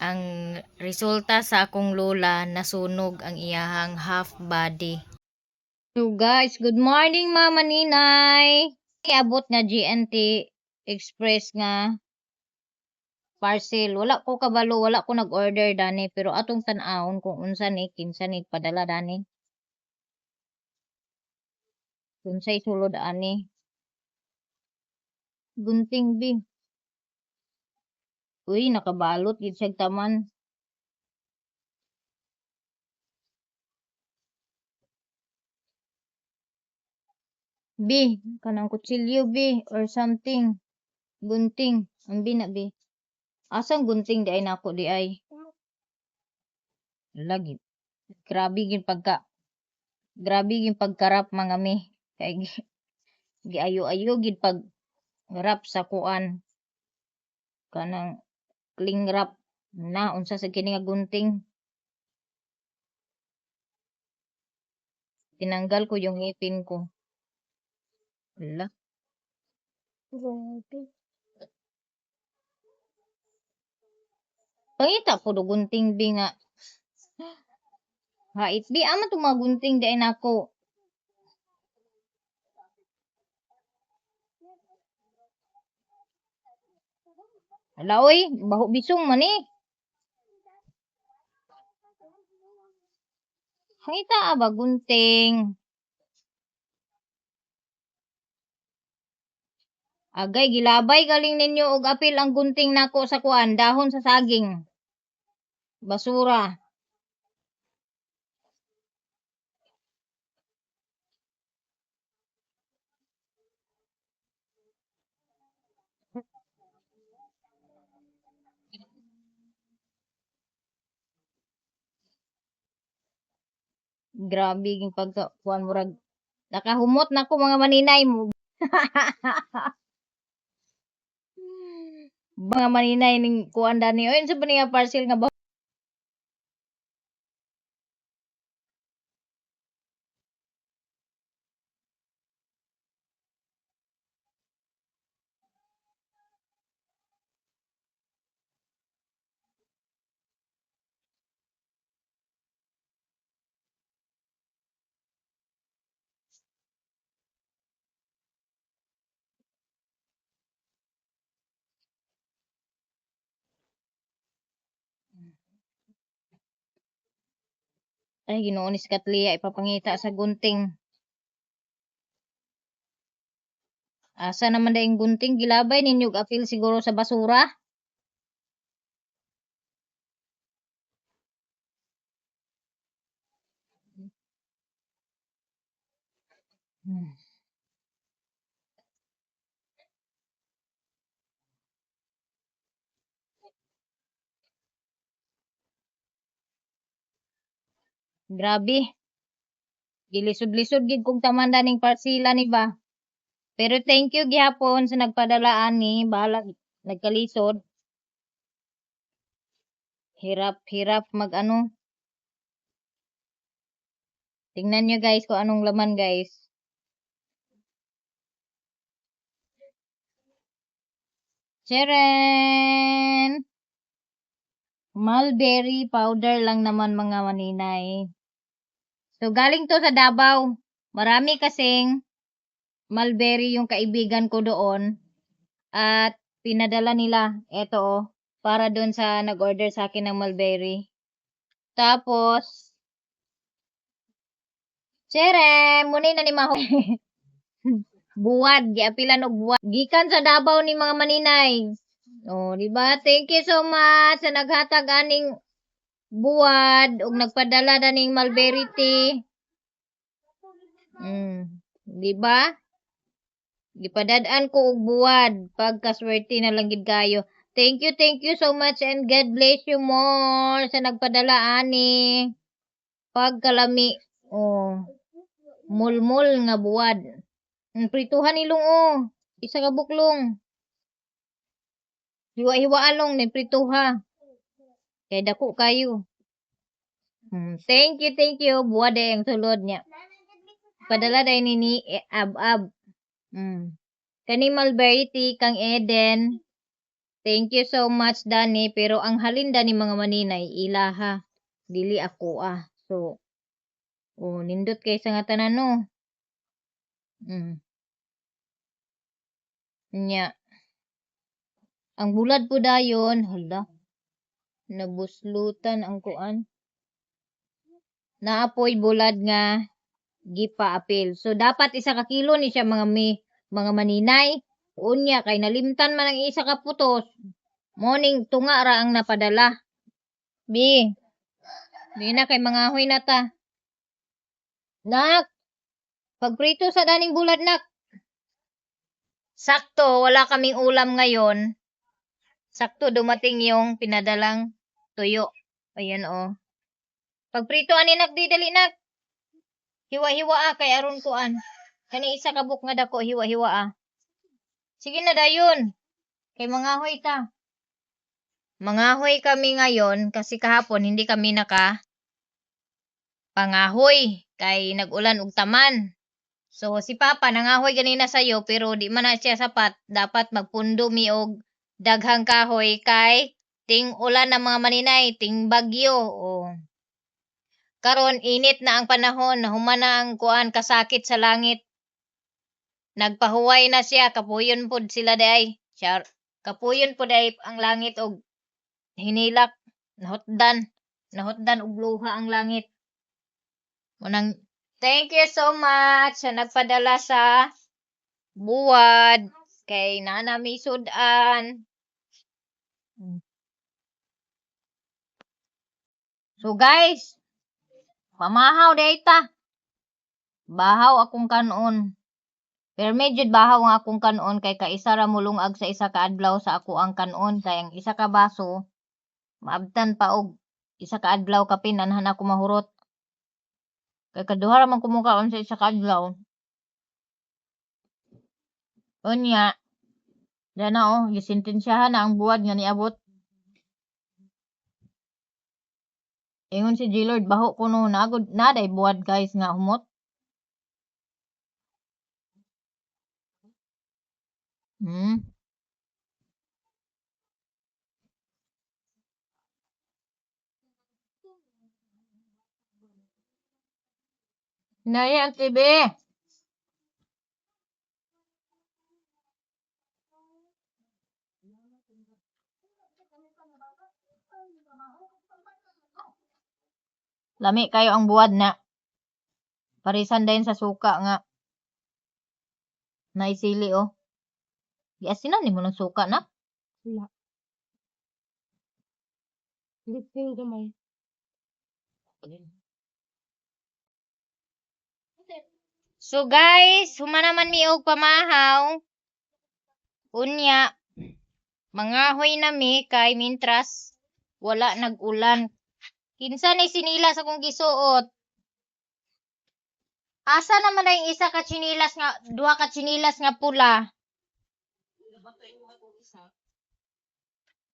ang resulta sa akong lola nasunog ang iyahang half body. So guys, good morning Mama Ninay. Iabot nga GNT Express nga parcel. Wala ko kabalo, wala ko nag-order dani pero atong tan-awon kung unsa ni kinsa ni padala dani. Unsay sulod ani? Gunting bi. Uy, nakabalot gid siya taman. Bi, kanang kutsilyo bi or something. Gunting, ang bina bi. Asang gunting di ay nako di ay. Lagi. Grabe gin pagkarap mga mi. Kay giayo-ayo gid pag rap sa kuan. Kanang cling wrap na unsa sa kini nga gunting. Tinanggal ko yung ngipin ko. Wala. Pangita po do gunting bi nga. Hait bi ama to mga gunting di ay nako. Hala oy, baho bisong man eh. Hangita ba gunting? Agay gilabay galing ninyo og apil ang gunting nako sa kuan dahon sa saging. Basura. Grabe ging pagka kuan murag nakahumot nako mga maninay mo. Mga maninay ning kuan dani oy sa ba nga parcel nga ba? Ay Ginoo ni Skatlia ipapangita sa gunting. Asa naman daing gunting gilabay ninyo og apil siguro sa basura? Hmm. Grabe. Gilisod-lisod gid kog tamanda ning parsila ni ba. Pero thank you gihapon sa nagpadala ani, bahala nagkalisod. Hirap mag-ano. Tingnan nyo guys kung anong laman guys. Tcharan! Mulberry powder lang naman mga maninay. So galing to sa Davao. Marami kasing mulberry yung kaibigan ko doon. At pinadala nila. Eto oh. Para doon sa nag-order sa akin ng mulberry. Tapos, Tcharan! Muna na ni Maho. Buwad. Giapilan og buwad. Gikan sa Davao ni mga maninay. Oh, di ba? Thank you so much sa naghatag aning buwad ug nagpadala daning mulberry tea. Di ba? Gipadad-an ko og buwad pagkaswerte na lang gid kayo. Thank you so much and God bless you more sa nagpadala ani. Pagkalami. Oh. Mulmul nga buwad. Prituhan ilong oh. Isa ka buklong. Hiwa-hiwaan long ni prituha. Kay dako kayo. Thank you. Buwad ang sulod niya. Padala dahil ni ab-ab. Kani mulberry tea kang Eden. Thank you so much, Dani. Pero ang halinda ni mga maninay, ilaha. Dili ako So, nindot kay sa nga tanan no. Nya. Ang bulad po dayon, hala. Nabuslutan ang kuan. Naapoy bulad nga gipa-apil. So, dapat isa ka kilo ni siya mga maninay. Unya, kay nalimtan man ang isa ka putos. Morning, tunga ra ang napadala. Bi, di na kay mga ahoy na ta. Nak, pagprito sa daning bulad, nak. Sakto, wala kaming ulam ngayon. Sakto, dumating yung pinadalang tuyo. Ayan, Pagprito, ani, nak, di dali, nak. Hiwa-hiwa, kay aron kuan. Kani isa kabuk nga dako, hiwa-hiwa, Sige na, dayon. Kay mga ahoy ta. Mangahoy kami ngayon kasi kahapon hindi kami pangahoy kay nag-ulan og taman. So si Papa nangahoy ganina sayo pero di man na siya sapat. Dapat magpundo mi og daghang kahoy kay ting ulan ng mga maninay, ting bagyo. Karon init na ang panahon, nahuman na ang kuan kasakit sa langit. Nagpahuway na siya, kapuyon pod sila day. Kapuyon pod day ang langit og hinilak, nahutdan og luha ang langit. Munang thank you so much sa nagpadala sa buwad kay nana mi sudan. So guys, pamahaw data. Bahaw akong kanon. Pero medyo bahaw nga akong kanon kay kaisa ra mulungag sa isa ka adlaw sa ako ang kanon kay ang isa ka baso maabtan pa og isa ka adlaw kapin anhan ako mahurot. Kay kaduha ra man kumukaon sa isa ka adlaw. Unya, dana gisintensyahan na ang buwad nga niabot. Ingon si G-Lord, baho ko no, naday buwad guys nga humot. Naya ang TV. Lami kayo ang buwad na. Parisan din sa suka nga. Naisili Giasinan ni mo ng suka na? Wala. Liping gamay. So guys, humanaman mi og pamahaw. Unya, mangahoy na mi kay mintras wala nag-ulan. Kinsa ni sinilas akong gisuot? Asa naman ang isa ka chinilas nga, duha ka chinilas nga pula?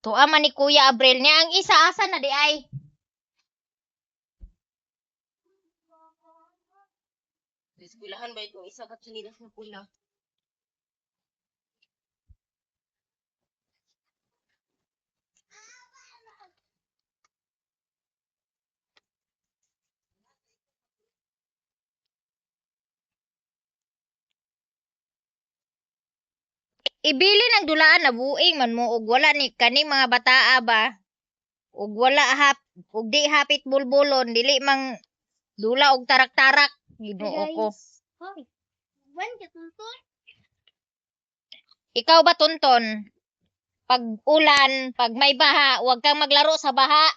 Tuwa man ni Kuya Abril niya. Ang isa asa na di ay? Eskwelahan ba itong isa ka chinilas na pula? Ibili ng dulaan na buing man mo og wala ni kaning mga bataa ba? Og wala og di hapit bulbulon dili mang dula og tarak-tarak. Ginoo ko. Wan ka tuntun? Ikaw ba tunton? Pag ulan, pag may baha, huwag kang maglaro sa baha.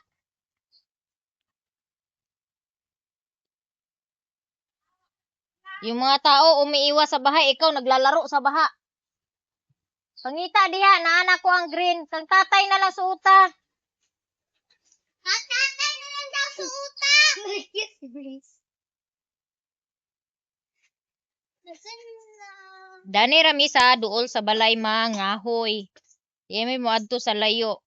Yung mga tao umiiwas sa baha, ikaw naglalaro sa baha. Pangita diha, naanak ko ang green. Kang tatay na lang suuta. Tatay na lang daw suuta! Dani rami sa duol sa balay mangahoy. Yemi mo adto sa layo.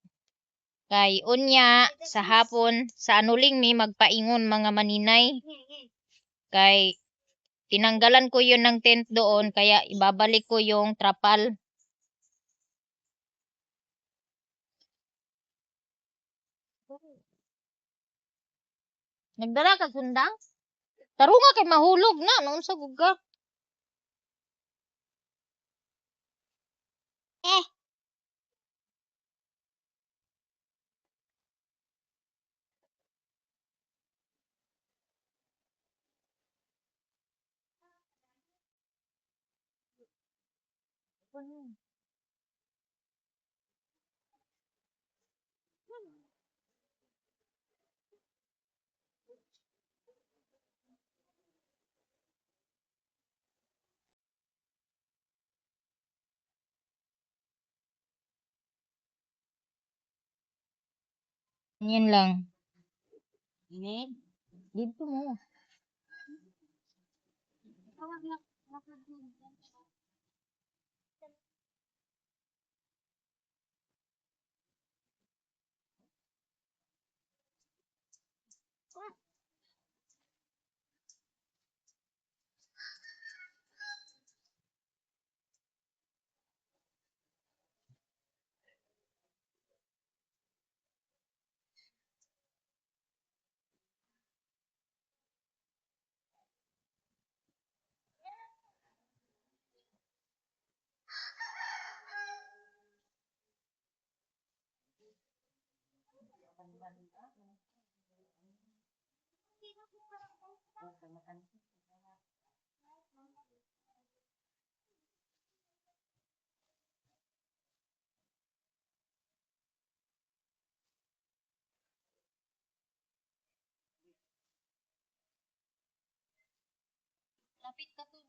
Kay unya sa hapon sa anuling mi magpaingon mga maninay. Kay tinanggalan ko yun ng tent doon kaya ibabalik ko yung trapal. Nagdala ka sundang? Tarunga kay mahulog na noon sa guga. Yan lang. Ini. Dito mo. Lapit ka to.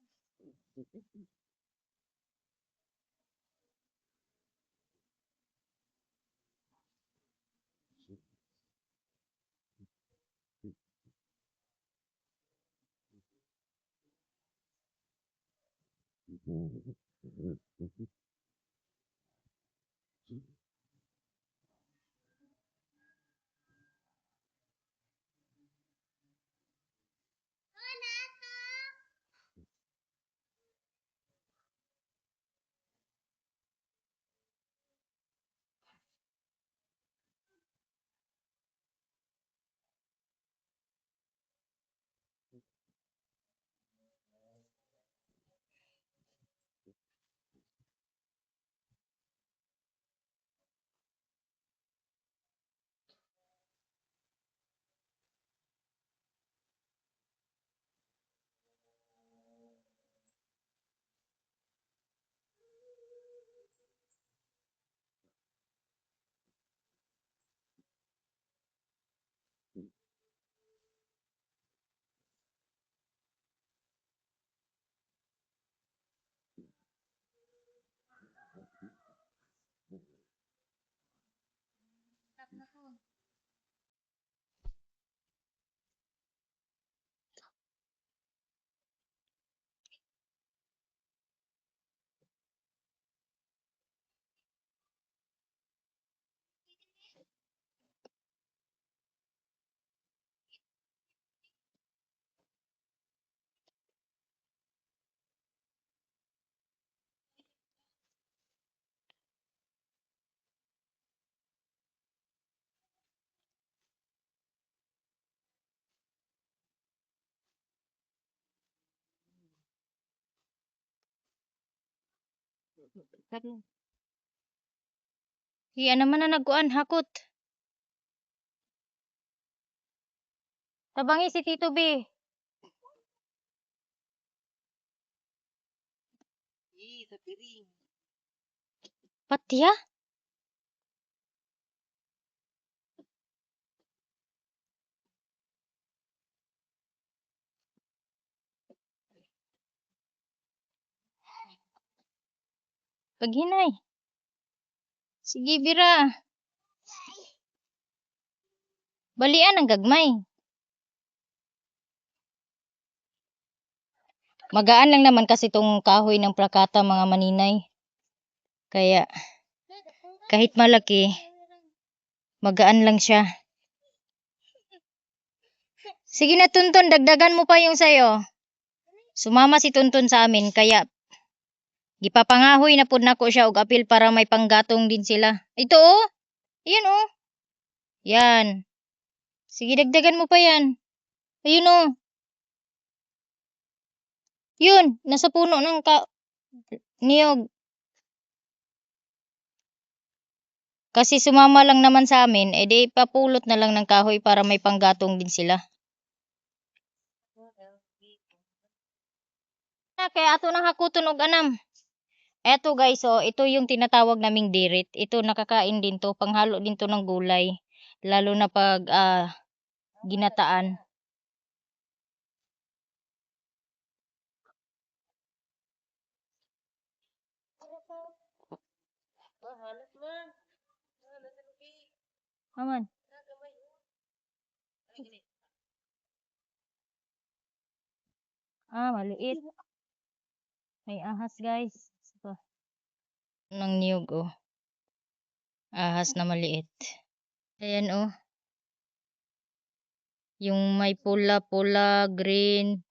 Iya naman na nagkuan hakot. Tabangi si Tito B. Sa piring. Patya? Paghinay. Sige, Bira. Balian ang gagmay. Magaan lang naman kasi itong kahoy ng prakata mga maninay. Kaya kahit malaki, magaan lang siya. Sige na Tuntun, dagdagan mo pa yung sayo. Sumama si Tuntun sa amin kaya gipapangahoy na pud nako siya og apil para may panggatong din sila. Ito oh. Iyan oh. Yan. Sige, dagdagan mo pa yan. Ayun o. Yun, nasa puno ng niyog. Kasi sumama lang naman sa amin, edi papulot na lang ng kahoy para may panggatong din sila. Kaya ato nang hakuton og anam. Eto guys, so ito yung tinatawag naming dirit. Ito nakakain din to, panghalo din to ng gulay. Lalo na pag ginataan. Aman. Maliit. May ahas guys. So, ng niyog oh. Ahas na maliit. Ayan oh. Yung may pula-pula, green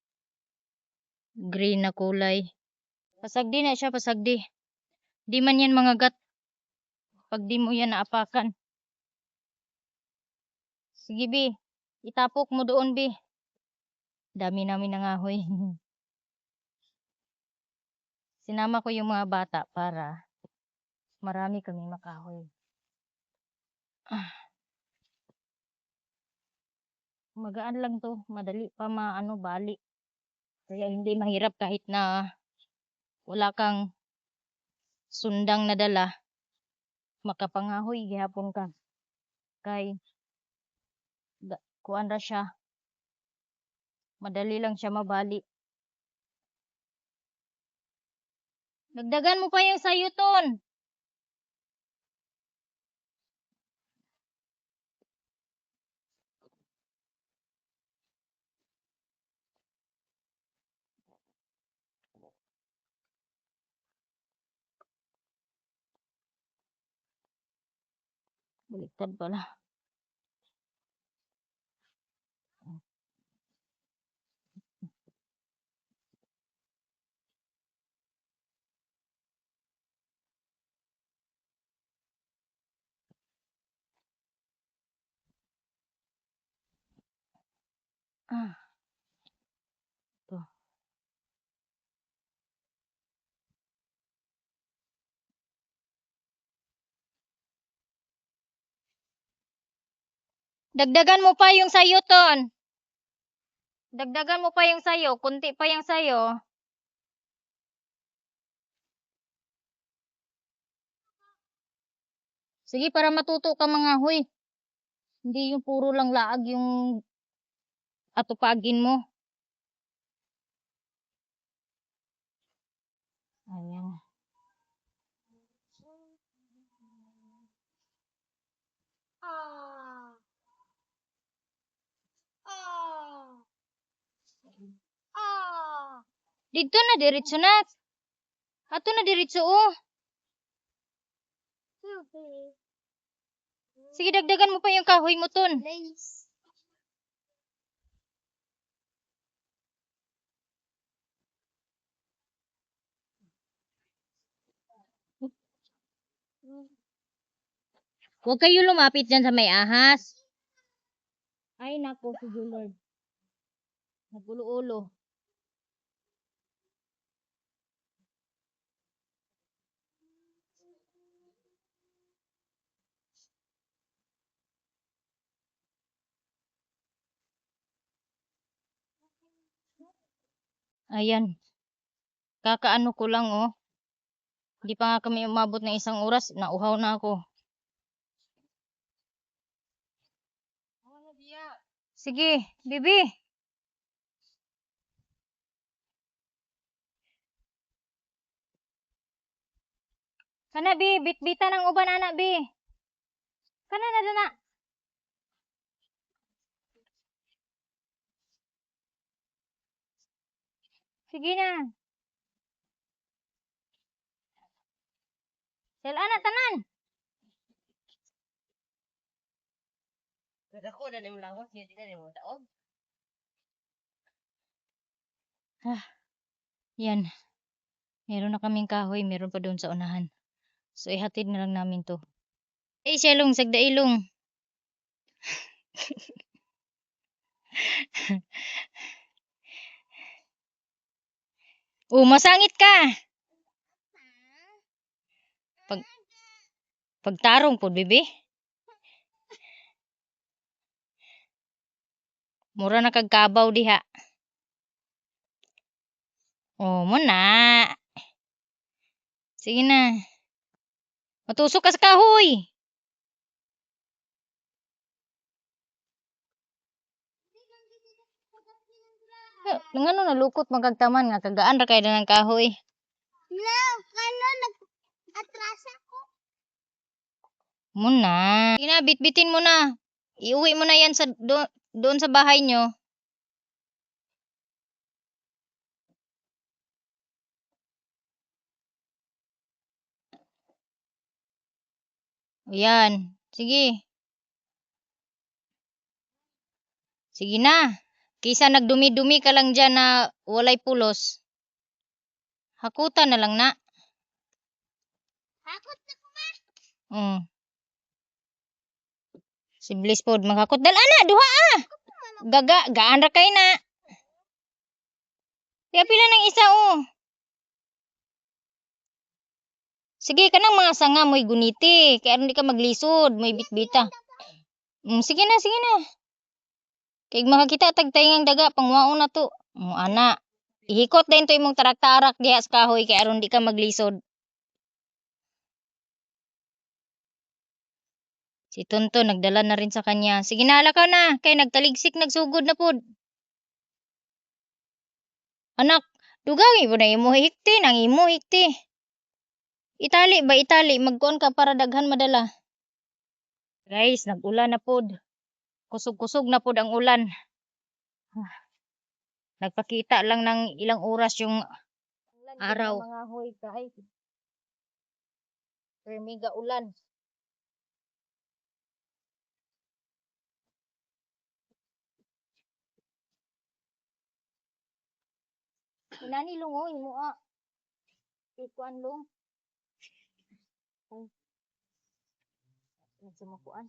na kulay. Pasagdi na siya, pasagdi. Di man yan mga gat. Pag di mo yan naapakan. Sige bi. Itapok mo doon bi. Dami namin nangahoy. Sinama ko yung mga bata para marami kaming makahoy. Magaan lang to. Madali pa bali. Kaya hindi mahirap kahit na wala kang sundang nadala. Makapangahoy gihapon ka. Kay kuan ra siya. Madali lang siya mabali. Dagdagan mo pa yung sayuton. Baliktad pala. To. Dagdagan mo pa yung sayuton. Dagdagan mo pa yung sayo. Kunti pa yung sayo. Sige, para matuto ka mga huy. Hindi yung puro lang laag yung atupagin mo. Ayan. Dito na diretso na. Ato na diretso oh. Sige, dagdagan mo pa yung kahoy mo ton. Huwag kayo lumapit dyan sa may ahas. Ay nako, si Lord. Nagulo-ulo. Ayan. Kakaano ko lang oh. Hindi pa nga kami umabot ng 1 oras. Nauhaw na ako. Sige, bibi. Kana bi, bitbitan ang uban anak bi. Kana na dana. Sige na. Sel anak tanan. Ako na yung lawas, hindi na yung taon. Yan. Meron na kaming kahoy, meron pa doon sa unahan. So ihatid na lang namin to. Shalong, sagdailong. Masangit ka. Pagtarong po, bebe. Mura na kagkabaw diha. Mo na. Sige na. Matusok ka sa kahoy. Ngano nalukot magagtaman nga kagaan ra kay ng kahoy. No, kano nag-atrasa ko. Muna. Sige na, bitbitin mo na. Iuwi mo na yan sa doon sa bahay nyo. Ayan. Sige. Sige na. Kisa nagdumi-dumi ka lang dyan na walay pulos. Hakutan na lang na. Hakot na ko ma. Siblis pod maghakot dal ana duha gaan ra kay na. Kaya pila ng isa Sige kanang mga sanga mo'y guniti kaya hindi ka maglisod mo'y bitbita. Sige na. Kay makakita tag taingang daga pangwaon na to. Ana. Ihikot din to imong tarak-tarak diha sa kahoy kay aron di ka maglisod. Si Tonto nagdala na rin sa kanya. Sige na ala ka na kay nagtaligsik nagsugod na pod. Anak, dugangi mo na imo hikti nang imo hikti. Itali magkuon ka para daghan madala. Guys, nag-ulan na pod. Kusog-kusog na pod ang ulan. Nagpakita lang ng ilang oras yung araw. Mga hoy kay. Mega ulan. Inani lungoy mo Ikuan long. Nagsumakuan.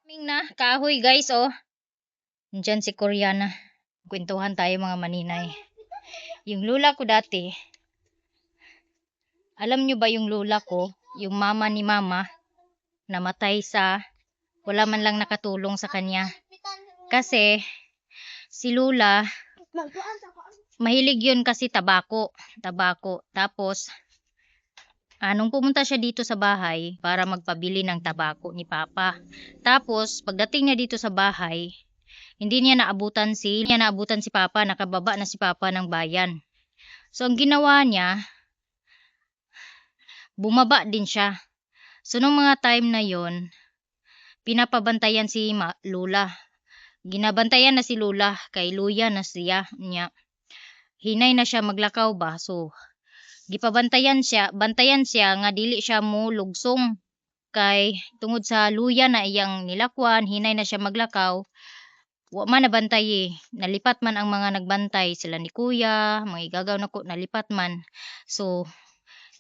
Na kahoy guys Nandiyan si Koreana. Kwentuhan tayo mga maninay. Yung lula ko dati, alam nyo ba yung lula ko, yung mama ni mama, namatay sa wala man lang nakatulong sa kanya. Kasi si lula, mahilig yun kasi tabako. Tapos, nung pumunta siya dito sa bahay para magpabili ng tabako ni Papa. Tapos, pagdating niya dito sa bahay, hindi niya naabutan si Papa, nakababa na si Papa ng bayan. So ang ginawa niya, bumaba din siya. So nung mga time na yon, pinapabantayan si Lula. Ginabantayan na si Lula kay luya na siya niya. Hinay na siya maglakaw ba. So bantayan siya nga dili siya mo lugsong kay tungod sa luya na iyang nilakwan, hinay na siya maglakaw. Wa man nabantay eh. Nalipat man ang mga nagbantay, sila ni kuya, mga igagaw na ko, nalipat man. So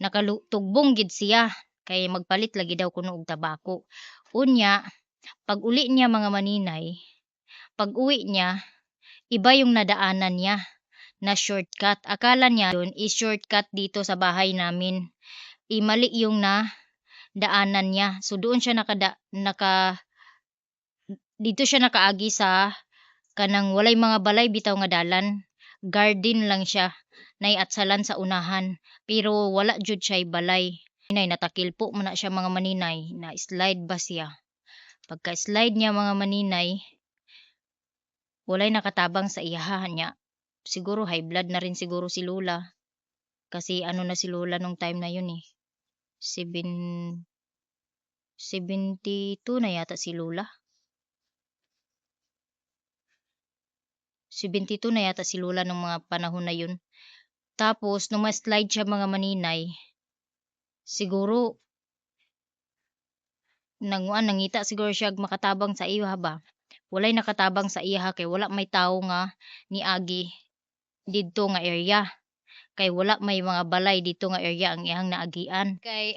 nakatugbong gid siya kay magpalit lagi daw kuno og tabako. Unya, pag uli niya mga maninay, pag uwi niya, iba yung nadaanan niya na shortcut. Akala niya yun is shortcut dito sa bahay namin. Mali yung na daanan niya. So doon siya dito siya nakaagi sa kanang walay mga balay bitaw nga dalan. Garden lang siya. Naiatsalan sa unahan. Pero wala jud siya balay. Maninay natakilpo man na siya mga maninay. Na slide ba siya? Pagka slide niya mga maninay, walay nakatabang sa iyahan niya. Siguro high blood na rin siguro si Lola. Kasi ano na si Lola nung time na yun eh. 72 na yata si Lola. 72 na yata si Lola nung mga panahon na yun. Tapos, nung ma-slide siya mga maninay, siguro, nangita siguro siya makatabang sa iya ba. Walay nakatabang sa iya kay wala may tao nga ni Agi dito nga area. Kay wala may mga balay dito nga area ang iyang naagian. Kay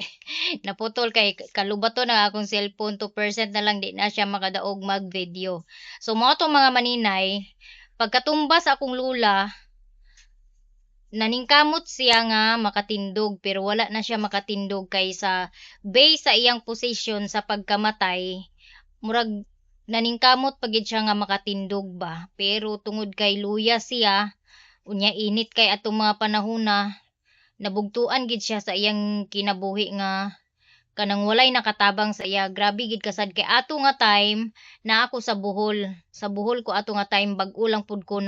naputol kay kalubato na akong cellphone 2% na lang di na siya makadaog mag-video. So mo tong mga maninay, pagkatumbas akong lula, naningkamot siya nga makatindog pero wala na siya makatindog kay sa base sa iyang position sa pagkamatay, murag naningkamot pagid siya nga makatindog ba. Pero tungod kay luya siya, unya init kay atong mga panahon na nabugtuan gid siya sa iyang kinabuhi nga kanang walay nakatabang sa iya. Grabe gid kasad kay ato nga time na ako sa Bohol. Sa Bohol ko ato nga time bag-o lang pud ko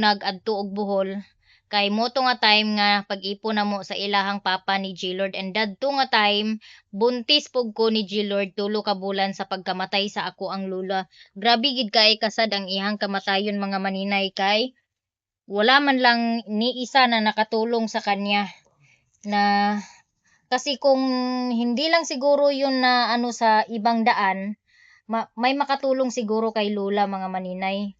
adto og Bohol. Kay moto nga time nga pag-ipon namo sa ilahang papa ni G-Lord and dadto nga time buntis pug ko ni G-Lord 3 ka bulan sa pagkamatay sa ako ang lula. Grabe gid kay kasad ang ihang kamatayon mga maninay kay wala man lang ni isa na nakatulong sa kanya na kasi kung hindi lang siguro yun na ano sa ibang daan, may makatulong siguro kay Lola mga maninay.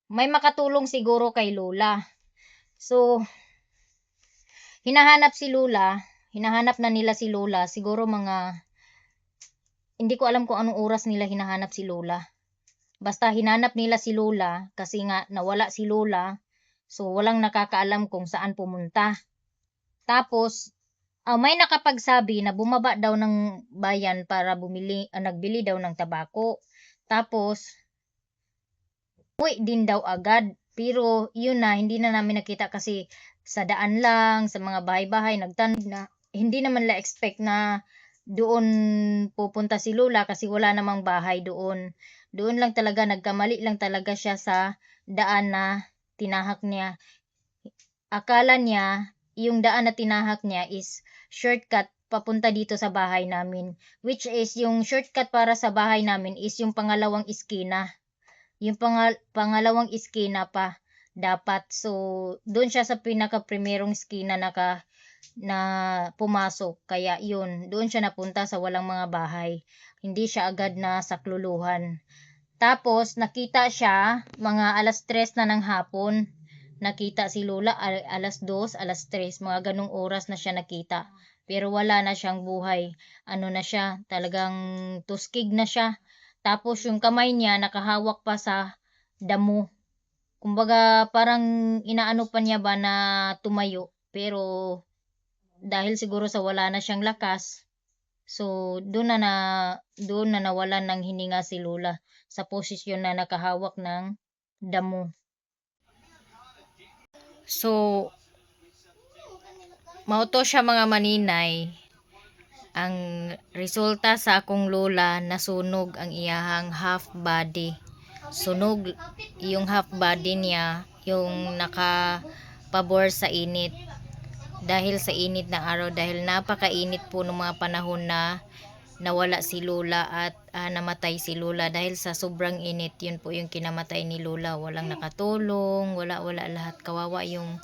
May makatulong siguro kay Lola. So, hinahanap na nila si Lola, siguro hindi ko alam kung anong oras nila hinahanap si Lola. Basta hinanap nila si Lola kasi nga nawala si Lola. So walang nakakaalam kung saan pumunta. Tapos may nakapagsabi na bumaba daw ng bayan para nagbili daw ng tabako. Tapos uwi din daw agad. Pero yun na, hindi na namin nakita kasi sa daan lang, sa mga bahay-bahay, nagtanong na hindi naman la expect na doon pupunta si Lola kasi wala namang bahay doon. Doon lang talaga, nagkamali lang talaga siya sa daan na tinahak niya. Akala niya, yung daan na tinahak niya is shortcut papunta dito sa bahay namin. Which is, yung shortcut para sa bahay namin is yung pangalawang iskina. Yung pangalawang iskina pa dapat. So, doon siya sa pinaka-primerong iskina na pumasok. Kaya yun, doon siya napunta sa walang mga bahay. Hindi siya agad na sakluluhan. Tapos, nakita siya mga alas 3 na ng hapon. Nakita si Lola alas 2, alas 3, mga ganong oras na siya nakita. Pero wala na siyang buhay. Ano na siya, talagang tuskig na siya. Tapos yung kamay niya nakahawak pa sa damo. Kumbaga parang inaano pa niya ba na tumayo. Pero dahil siguro sa wala na siyang lakas, so doon na nawalan ng hininga si Lola sa posisyon na nakahawak ng damo. So mauto siya mga maninay. Ang resulta sa akong lola, nasunog ang iyahang half body. Sunog yung half body niya, yung nakapabor sa init. Dahil sa init ng araw, dahil napakainit po ng mga panahon na nawala si Lola at namatay si Lola dahil sa sobrang init. Yun po yung kinamatay ni Lola. Walang nakatulong, wala lahat. Kawawa yung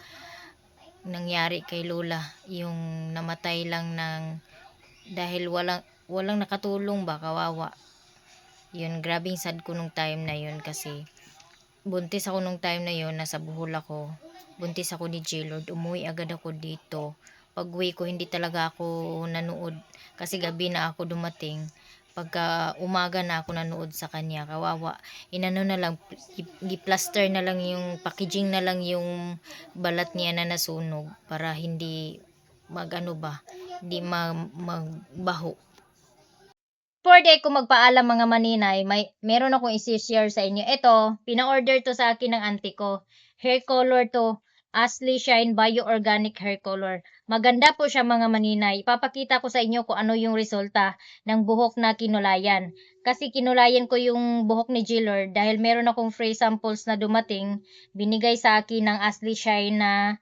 nangyari kay Lola. Yung namatay lang dahil walang nakatulong ba, kawawa. Yun, grabing sad ko nung time na yun kasi buntis ako nung time na yun, nasa Bohol ako. Buntis ako ni J-Lord, umuwi agad ako dito. Pag uwi ko, hindi talaga ako nanood kasi gabi na ako dumating. Pagka umaga na ako nanood sa kanya, kawawa. Inano na lang, i-plaster na lang yung packaging na lang yung balat niya na nasunog para hindi hindi magbaho. For day ko magpaalam mga maninay, meron akong isi-share sa inyo. Ito, pina-order to sa akin ng auntie ko. Hair color to, Ashley Shine Bio Organic Hair Color. Maganda po siya mga maninay. Ipapakita ko sa inyo kung ano yung resulta ng buhok na kinulayan. Kasi kinulayan ko yung buhok ni Jillard dahil meron akong free samples na dumating. Binigay sa akin ng Ashley Shine na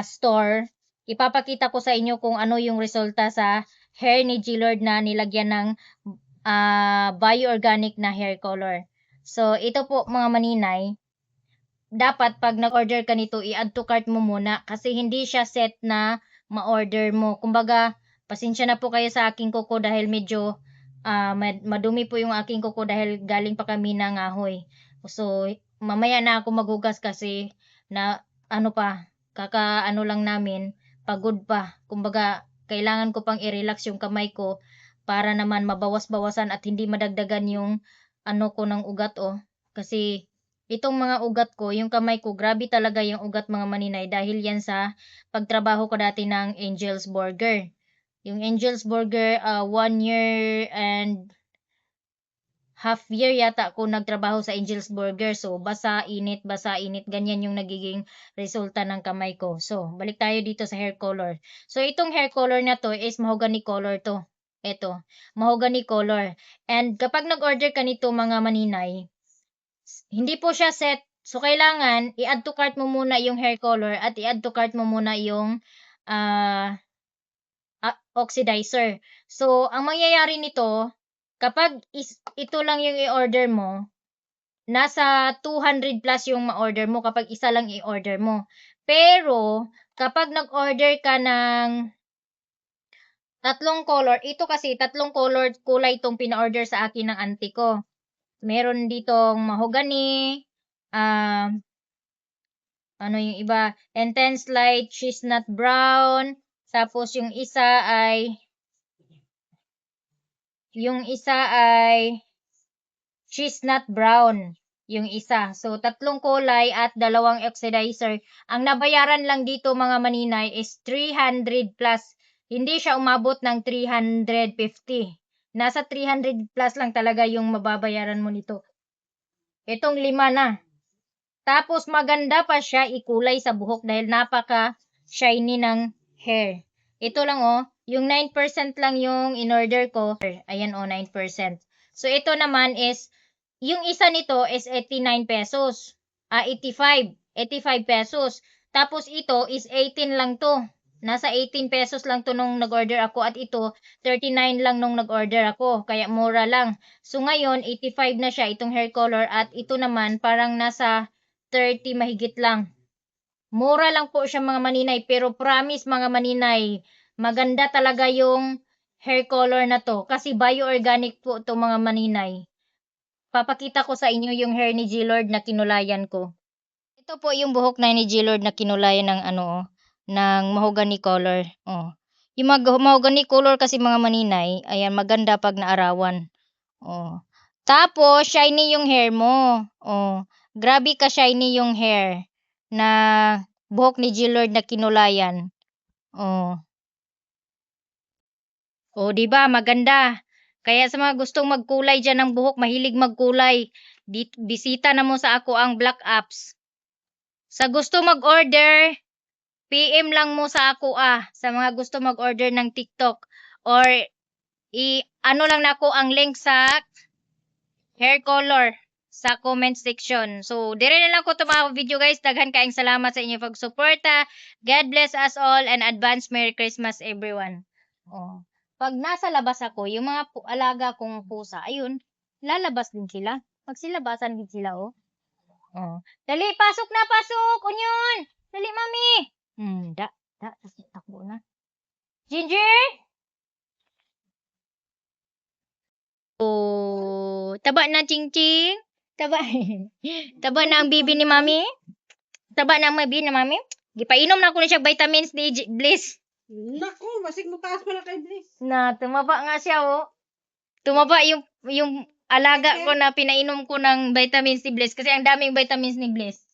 store. Ipapakita ko sa inyo kung ano yung resulta sa hair ni Jillard na nilagyan ng bio-organic na hair color. So, ito po mga maninay, dapat pag nag-order ka nito, i-add to cart mo muna kasi hindi siya set na ma-order mo. Kumbaga, pasensya na po kayo sa aking kuko dahil medyo madumi po yung aking kuko dahil galing pa kami ng ahoy. So, mamaya na ako maghugas kasi kakaano lang namin, pagod pa. Kumbaga, kailangan ko pang i-relax yung kamay ko para naman mabawas-bawasan at hindi madagdagan yung ko ng ugat Kasi itong mga ugat ko, yung kamay ko, grabe talaga yung ugat mga maninay dahil yan sa pagtrabaho ko dati ng Angel's Burger. Yung Angel's Burger, 1 year and half year yata ako nagtrabaho sa Angel's Burger. So, basa, init, ganyan yung nagiging resulta ng kamay ko. So, balik tayo dito sa hair color. So, itong hair color na to is mahogany color to. Ito, mahogany color. And kapag nag-order ka nito mga maninay, hindi po siya set. So, kailangan i-add to cart mo muna yung hair color at i-add to cart mo muna yung oxidizer. So, ang mangyayari nito, kapag ito lang yung i-order mo, nasa 200 plus yung ma-order mo kapag isa lang i-order mo. Pero, kapag nag-order ka ng tatlong color, ito kasi tatlong kulay itong pina-order sa akin ng auntie ko. Meron ditong mahogany, ano yung iba, intense light chestnut brown, tapos yung isa ay chestnut brown yung isa. So, tatlong kulay at dalawang oxidizer. Ang nabayaran lang dito mga maninay is 300 plus. Hindi siya umabot ng 350. Nasa 300 plus lang talaga yung mababayaran mo nito. Itong 5 na. Tapos maganda pa siya ikulay sa buhok dahil napaka-shiny ng hair. Ito lang yung 9% lang yung in-order ko. Ayan 9%. So ito naman is, yung isa nito is 89 pesos. 85 pesos. Tapos ito is 18 lang to. Nasa 18 pesos lang to nung nag-order ako at ito 39 lang nung nag-order ako. Kaya mura lang. So ngayon 85 na siya itong hair color at ito naman parang nasa 30 mahigit lang. Mura lang po siya mga maninay pero promise mga maninay, maganda talaga yung hair color na to kasi bio-organic po to mga maninay. Papakita ko sa inyo yung hair ni G-Lord na kinulayan ko. Ito po yung buhok na ni G-Lord na kinulayan ng ng mahogany color. Yung mahogany color kasi mga maninay, ayan maganda pag naarawan. Tapos shiny yung hair mo. Grabe ka shiny yung hair na buhok ni G-Lord na kinulayan. Di ba? Maganda. Kaya sa mga gustong magkulay dyan ng buhok, mahilig magkulay, bisita na mo sa ako ang Black Apps. Sa gusto mag-order, PM lang mo sa ako sa mga gusto mag-order ng TikTok or ano lang na ako ang link sa hair color sa comment section. So, dire na lang ko ito mga video guys. Daghan kaayong salamat sa inyong pagsuporta. God bless us all and advance Merry Christmas everyone. Oh. Pag nasa labas ako, yung mga alaga kong pusa, ayun, lalabas din sila. Magsilabasan din sila, oh. Oh. Dali, pasok na, pasok! Unyon! Dali, mami! Takbo na. Ginger! Oh, taba na, Ching-Ching. Taba. Taba na ang bibi ni mami. Taba na ang bibi ni mami. Gipainom na ako na siya vitamins ni Bliss. Naku, masig mo taas pala kay Bliss. Na, tumaba nga siya, oh. Tumaba yung alaga ko na pinainom ko ng vitamins ni Bliss kasi ang daming vitamins ni Bliss.